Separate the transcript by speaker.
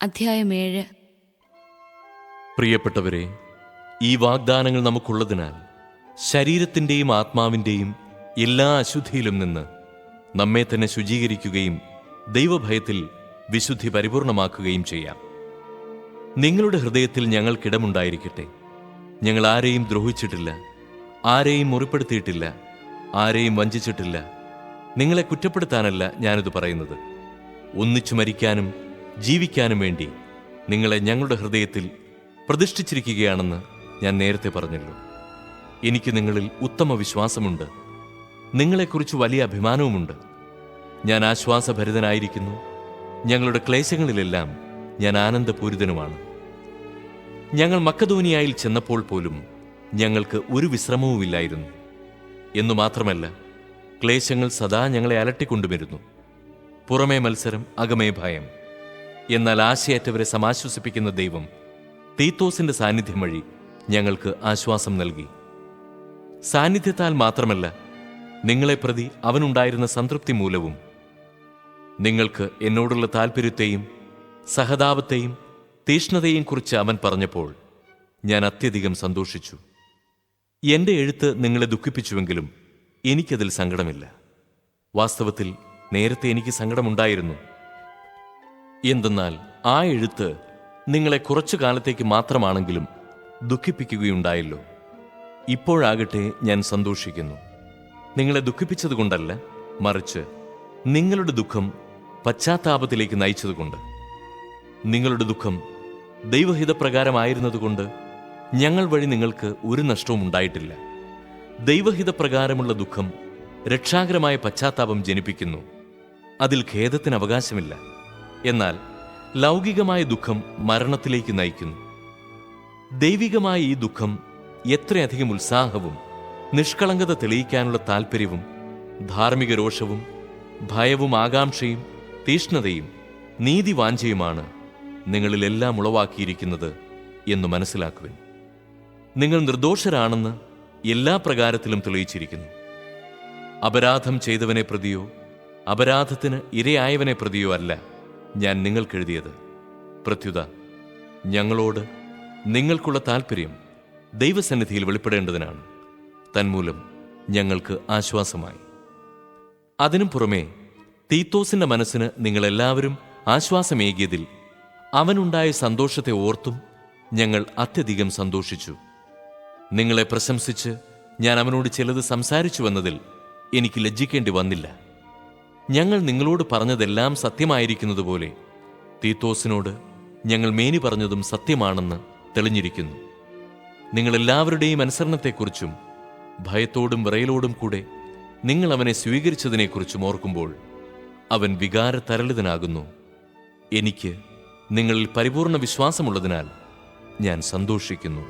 Speaker 1: അധ്യായം 7.
Speaker 2: പ്രിയപ്പെട്ടവരെ, ഈ വാഗ്ദാനങ്ങൾ നമുക്കുള്ളതിനാൽ ശരീരത്തിൻ്റെയും ആത്മാവിൻ്റെയും എല്ലാ അശുദ്ധിയിലും നിന്ന് നമ്മെ തന്നെ ശുചീകരിക്കുകയും ദൈവഭയത്തിൽ വിശുദ്ധി പരിപൂർണമാക്കുകയും ചെയ്യാം. നിങ്ങളുടെ ഹൃദയത്തിൽ ഞങ്ങൾക്കിടമുണ്ടായിരിക്കട്ടെ. ഞങ്ങൾ ആരെയും ദ്രോഹിച്ചിട്ടില്ല, ആരെയും മുറിപ്പെടുത്തിയിട്ടില്ല, ആരെയും വഞ്ചിച്ചിട്ടില്ല. നിങ്ങളെ കുറ്റപ്പെടുത്താനല്ല ഞാനിത് പറയുന്നത്. ഒന്നിച്ചു മരിക്കാനും ജീവിക്കാനും വേണ്ടി നിങ്ങളെ ഞങ്ങളുടെ ഹൃദയത്തിൽ പ്രതിഷ്ഠിച്ചിരിക്കുകയാണെന്ന് ഞാൻ നേരത്തെ പറഞ്ഞല്ലോ. എനിക്ക് നിങ്ങളിൽ ഉത്തമ വിശ്വാസമുണ്ട്, നിങ്ങളെക്കുറിച്ച് വലിയ അഭിമാനവുമുണ്ട്. ഞാൻ ആശ്വാസഭരിതനായിരിക്കുന്നു. ഞങ്ങളുടെ ക്ലേശങ്ങളിലെല്ലാം ഞാൻ ആനന്ദപൂരിതനുമാണ്. ഞങ്ങൾ മക്കദോനിയായിൽ ചെന്നപ്പോൾ പോലും ഞങ്ങൾക്ക് ഒരു വിശ്രമവുമില്ലായിരുന്നു. എന്നു മാത്രമല്ല, ക്ലേശങ്ങൾ സദാ ഞങ്ങളെ അലട്ടിക്കൊണ്ടുവരുന്നു. പുറമേ മത്സരം, അകമേ ഭയം. എന്നാൽ ആശയറ്റവരെ സമാശ്വസിപ്പിക്കുന്ന ദൈവം തീത്തോസിന്റെ സാന്നിധ്യം വഴി ഞങ്ങൾക്ക് ആശ്വാസം നൽകി. സാന്നിധ്യത്താൽ മാത്രമല്ല, നിങ്ങളെ പ്രതി അവനുണ്ടായിരുന്ന സംതൃപ്തി മൂലവും. നിങ്ങൾക്ക് എന്നോടുള്ള താൽപ്പര്യത്തെയും സഹതാപത്തെയും തീഷ്ണതയെയും കുറിച്ച് അവൻ പറഞ്ഞപ്പോൾ ഞാൻ അത്യധികം സന്തോഷിച്ചു. എന്റെ എഴുത്ത് നിങ്ങളെ ദുഃഖിപ്പിച്ചുവെങ്കിലും എനിക്കതിൽ സങ്കടമില്ല. വാസ്തവത്തിൽ നേരത്തെ എനിക്ക് സങ്കടമുണ്ടായിരുന്നു. എന്തെന്നാൽ ആ എഴുത്ത് നിങ്ങളെ കുറച്ചു കാലത്തേക്ക് മാത്രമാണെങ്കിലും ദുഃഖിപ്പിക്കുകയുണ്ടായല്ലോ. ഇപ്പോഴാകട്ടെ ഞാൻ സന്തോഷിക്കുന്നു. നിങ്ങളെ ദുഃഖിപ്പിച്ചതുകൊണ്ടല്ല, മറിച്ച് നിങ്ങളുടെ ദുഃഖം പശ്ചാത്താപത്തിലേക്ക് നയിച്ചതുകൊണ്ട്. നിങ്ങളുടെ ദുഃഖം ദൈവഹിതപ്രകാരമായിരുന്നതുകൊണ്ട് ഞങ്ങൾ വഴി നിങ്ങൾക്ക് ഒരു നഷ്ടവും ഉണ്ടായിട്ടില്ല. ദൈവഹിതപ്രകാരമുള്ള ദുഃഖം രക്ഷാകരമായ പശ്ചാത്താപം ജനിപ്പിക്കുന്നു. അതിൽ ഖേദത്തിന് അവകാശമില്ല. എന്നാൽ ലൗകികമായ ദുഃഖം മരണത്തിലേക്ക് നയിക്കുന്നു. ദൈവികമായ ഈ ദുഃഖം എത്രയധികം ഉത്സാഹവും നിഷ്കളങ്കത തെളിയിക്കാനുള്ള താൽപ്പര്യവും ധാർമ്മിക രോഷവും ഭയവും ആകാംക്ഷയും തീഷ്ണതയും നീതിവാഞ്ചയുമാണ് നിങ്ങളിലെല്ലാം ഉളവാക്കിയിരിക്കുന്നത് എന്ന് മനസ്സിലാക്കുവിൻ. നിങ്ങൾ നിർദോഷരാണെന്ന് എല്ലാ പ്രകാരത്തിലും തെളിയിച്ചിരിക്കുന്നു. അപരാധം ചെയ്തവനെ പ്രതിയോ അപരാധത്തിന് ഇരയായവനെ പ്രതിയോ അല്ല ഞാൻ നിങ്ങൾക്കെഴുതിയത്. പ്രത്യുത ഞങ്ങളോട് നിങ്ങൾക്കുള്ള താൽപ്പര്യം ദൈവസന്നിധിയിൽ വെളിപ്പെടേണ്ടതിനാണ്. തന്മൂലം ഞങ്ങൾക്ക് ആശ്വാസമായി. അതിനും പുറമേ തീത്തോസിന്റെ മനസ്സിന് നിങ്ങളെല്ലാവരും ആശ്വാസമേകിയതിൽ അവനുണ്ടായ സന്തോഷത്തെ ഓർത്തും ഞങ്ങൾ അത്യധികം സന്തോഷിച്ചു. നിങ്ങളെ പ്രശംസിച്ച് ഞാൻ അവനോട് ചിലത് സംസാരിച്ചു വന്നതിൽ എനിക്ക് ലജ്ജിക്കേണ്ടി വന്നില്ല. ഞങ്ങൾ നിങ്ങളോട് പറഞ്ഞതെല്ലാം സത്യമായിരിക്കുന്നതുപോലെ തീത്തോസിനോട് ഞങ്ങൾ മേനി പറഞ്ഞതും സത്യമാണെന്ന് തെളിഞ്ഞിരിക്കുന്നു. നിങ്ങളെല്ലാവരുടെയും അനുസരണത്തെക്കുറിച്ചും ഭയത്തോടും വിറയലോടും കൂടെ നിങ്ങൾ അവനെ സ്വീകരിച്ചതിനെക്കുറിച്ചും ഓർക്കുമ്പോൾ അവൻ വികാരതരളിതനാകുന്നു. എനിക്ക് നിങ്ങളിൽ പരിപൂർണ വിശ്വാസമുള്ളതിനാൽ ഞാൻ സന്തോഷിക്കുന്നു.